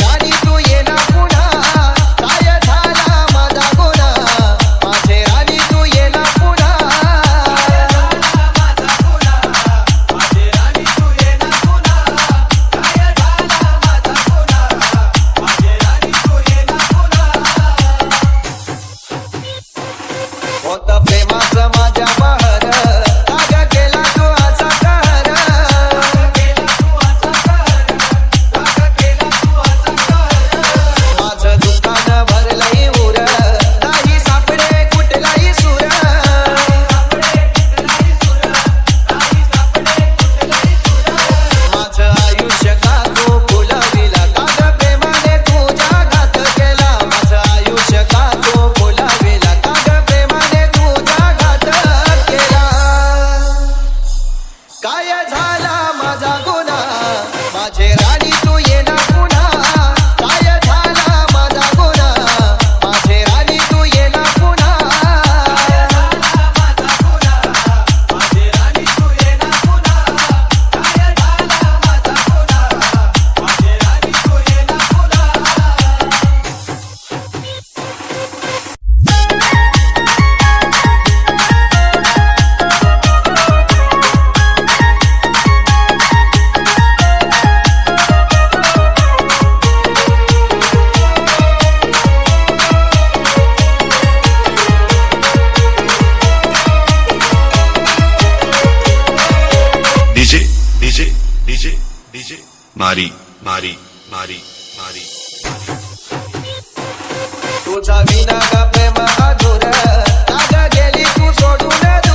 राणी तू ये ना पुन्हा काय झाला माझा गुन्हा माझे राणी तू ये ना पुन्हा होता प्रेमाचं माझ्या बहर राग केला तू असा कहर माझं दुकान भरलंय उर नाही सापडे कुठलाही सूर माझं आयुष्य का तू फुलविला का ग प्रेमाने तुझ्या घात केला माझं आयुष्य का तू फुलविला का ग प्रेमाने तुझ्या घात केला काय झाला माझा गुन्हा माझे राणी तू ये ना पुन्हा काय झाला माझा गुन्हा माझे राणी तू ये ना पुन्हा डीजे मारी मारी मारी मारी तुझा विना ग प्रेम अधूर राग गेली तू सोडून